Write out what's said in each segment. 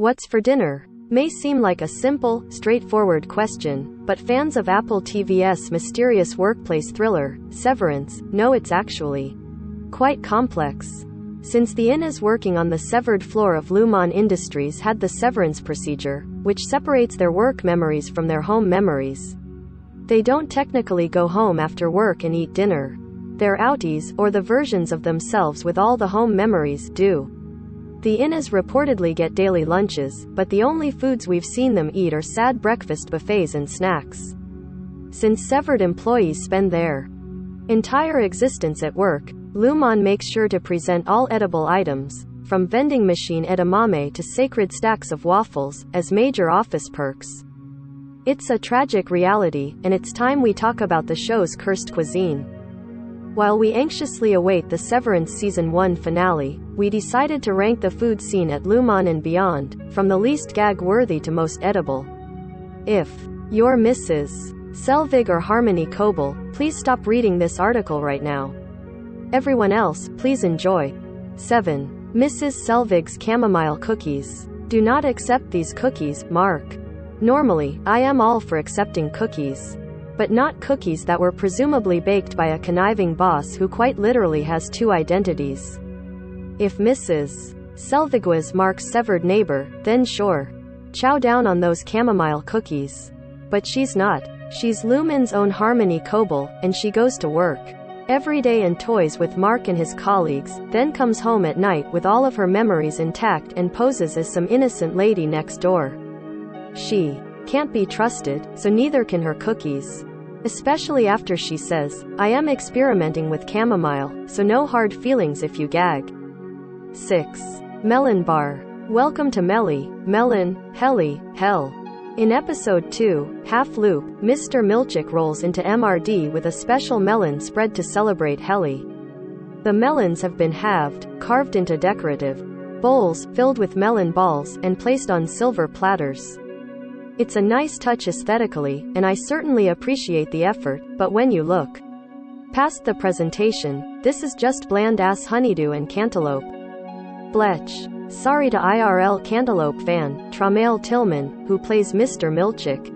What's for dinner? May seem like a simple, straightforward question, but fans of Apple TV's mysterious workplace thriller, Severance, know it's actually quite complex. Since the inn is working on the severed floor of Lumon Industries had the severance procedure, which separates their work memories from their home memories. They don't technically go home after work and eat dinner. Their outies, or the versions of themselves with all the home memories, do. The innas reportedly get daily lunches, but the only foods we've seen them eat are sad breakfast buffets and snacks. Since severed employees spend their entire existence at work, Lumon makes sure to present all edible items, from vending machine edamame to sacred stacks of waffles, as major office perks. It's a tragic reality, and it's time we talk about the show's cursed cuisine. While we anxiously await the Severance Season 1 finale, we decided to rank the food scene at Lumon and beyond, from the least gag-worthy to most edible. If you're Mrs. Selvig or Harmony Coble, please stop reading this article right now. Everyone else, please enjoy. 7. Mrs. Selvig's chamomile cookies. Do not accept these cookies, Mark. Normally, I am all for accepting cookies. But not cookies that were presumably baked by a conniving boss who quite literally has two identities. If Mrs. Selvig was Mark's severed neighbor, then sure. Chow down on those chamomile cookies. But she's not. She's Lumon's own Harmony Coble, and she goes to work every day and toys with Mark and his colleagues, then comes home at night with all of her memories intact and poses as some innocent lady next door. She can't be trusted, so neither can her cookies. Especially after she says, I am experimenting with chamomile, so no hard feelings if you gag. 6. Melon Bar. Welcome to Melly, Melon, Helly, Hell. In episode 2, Half Loop, Mr. Milchick rolls into MRD with a special melon spread to celebrate Helly. The melons have been halved, carved into decorative bowls, filled with melon balls, and placed on silver platters. It's a nice touch aesthetically, and I certainly appreciate the effort, but when you look past the presentation, this is just bland-ass honeydew and cantaloupe. Blech. Sorry to IRL cantaloupe fan, Tramail Tillman, who plays Mr. Milchick.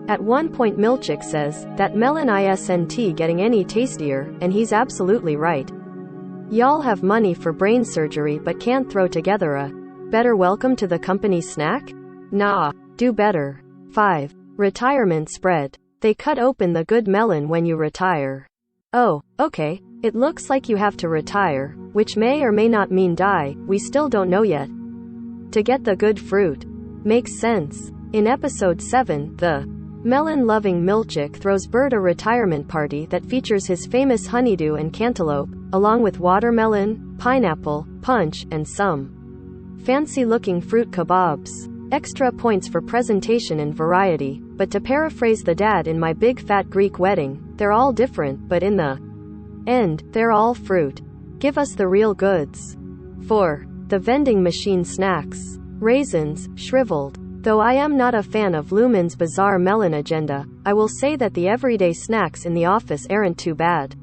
At one point Milchick says, that melon isn't getting any tastier, and he's absolutely right. Y'all have money for brain surgery but can't throw together a better welcome to the company snack? Nah. Do better. 5. Retirement spread. They cut open the good melon when you retire. Oh, okay. It looks like you have to retire, which may or may not mean die, we still don't know yet. To get the good fruit. Makes sense. In episode 7, the melon-loving Milchick throws Bert a retirement party that features his famous honeydew and cantaloupe, along with watermelon, pineapple, punch, and some fancy-looking fruit kebabs. Extra points for presentation and variety, but to paraphrase the dad in My Big Fat Greek Wedding, they're all different, but in the end, they're all fruit. Give us the real goods. 4. The vending machine snacks. Raisins, shriveled. Though I am not a fan of Lumon's bizarre melon agenda, I will say that the everyday snacks in the office aren't too bad.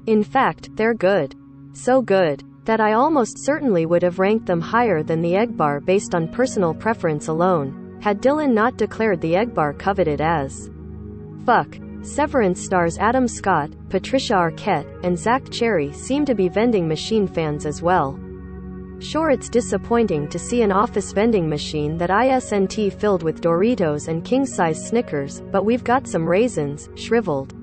In fact, they're good. So good that I almost certainly would have ranked them higher than the egg bar based on personal preference alone, had Dylan not declared the egg bar coveted as fuck. Severance stars Adam Scott, Patricia Arquette, and Zach Cherry seem to be vending machine fans as well. Sure, it's disappointing to see an office vending machine that isn't filled with Doritos and king-size Snickers, but we've got some raisins, shriveled.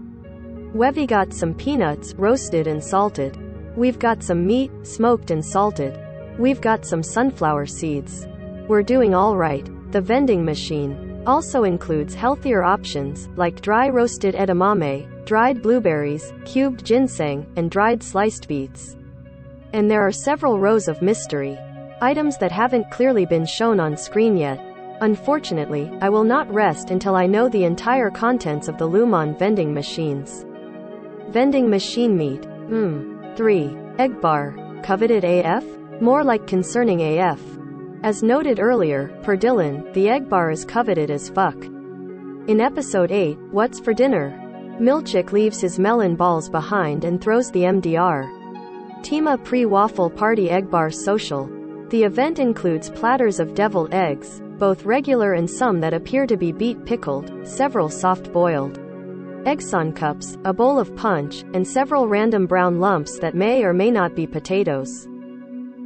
We've got some peanuts, roasted and salted. We've got some meat, smoked and salted. We've got some sunflower seeds. We're doing all right. The vending machine also includes healthier options, like dry roasted edamame, dried blueberries, cubed ginseng, and dried sliced beets. And there are several rows of mystery items that haven't clearly been shown on screen yet. Unfortunately, I will not rest until I know the entire contents of the Lumon vending machines. Vending machine meat. 3. Egg bar. Coveted AF? More like concerning AF. As noted earlier, per Dylan, the egg bar is coveted as fuck. In episode 8, What's for Dinner? Milchick leaves his melon balls behind and throws the MDR Tima pre-waffle party egg bar social. The event includes platters of deviled eggs, both regular and some that appear to be beet pickled, several soft-boiled eggson cups, a bowl of punch, and several random brown lumps that may or may not be potatoes.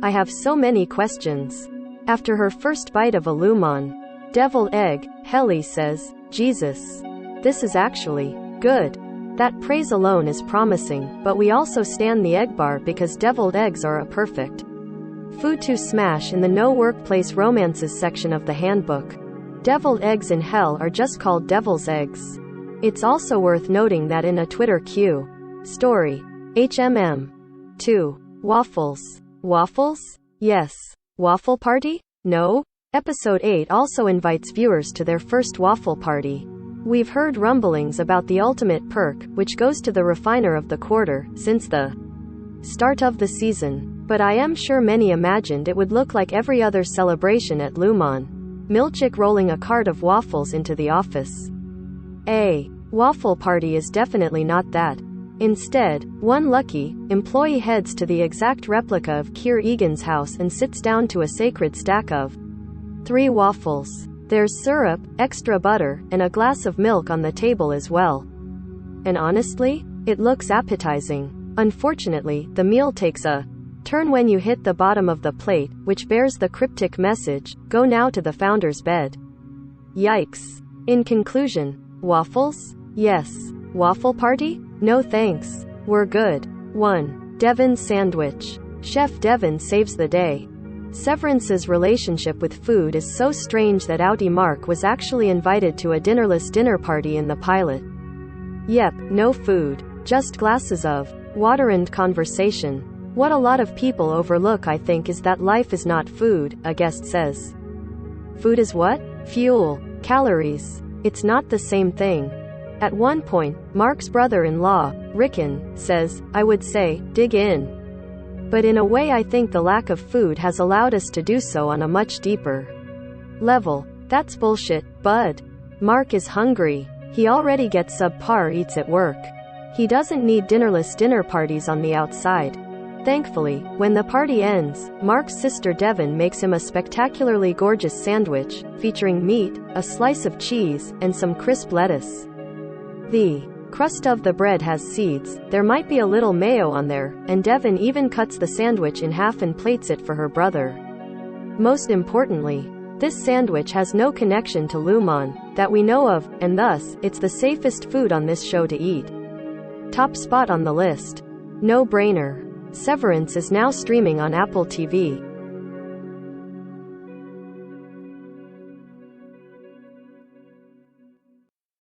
I have so many questions. After her first bite of a Lumon deviled egg, Helly says, "Jesus. This is actually good." That praise alone is promising, but we also stan the egg bar because deviled eggs are a perfect food to smash in the no workplace romances section of the handbook. Deviled eggs in hell are just called devil's eggs. It's also worth noting that in a Twitter Q story, HMM 2. Waffles. Waffles? Yes. Waffle party? No? Episode 8 also invites viewers to their first waffle party. We've heard rumblings about the ultimate perk, which goes to the refiner of the quarter, since the start of the season. But I am sure many imagined it would look like every other celebration at Lumon. Milchick rolling a cart of waffles into the office. A waffle party is definitely not that. Instead, one lucky employee heads to the exact replica of Keir Egan's house and sits down to a sacred stack of 3 waffles. There's syrup, extra butter, and a glass of milk on the table as well. And honestly, it looks appetizing. Unfortunately, the meal takes a turn when you hit the bottom of the plate, which bears the cryptic message, "Go now to the founder's bed." Yikes. In conclusion, waffles? Yes. Waffle party? No thanks. We're good. 1. Devin's sandwich. Chef Devin saves the day. Severance's relationship with food is so strange that Outie Mark was actually invited to a dinnerless dinner party in the pilot. Yep, no food. Just glasses of water and conversation. What a lot of people overlook, I think, is that life is not food, a guest says. Food is what? Fuel. Calories. It's not the same thing. At one point, Mark's brother-in-law, Rickon, says, "I would say, dig in." But in a way I think the lack of food has allowed us to do so on a much deeper level. That's bullshit, bud. Mark is hungry. He already gets subpar eats at work. He doesn't need dinnerless dinner parties on the outside. Thankfully, when the party ends, Mark's sister Devin makes him a spectacularly gorgeous sandwich, featuring meat, a slice of cheese, and some crisp lettuce. The crust of the bread has seeds, there might be a little mayo on there, and Devin even cuts the sandwich in half and plates it for her brother. Most importantly, this sandwich has no connection to Lumon, that we know of, and thus, it's the safest food on this show to eat. Top spot on the list. No brainer. Severance is now streaming on Apple TV.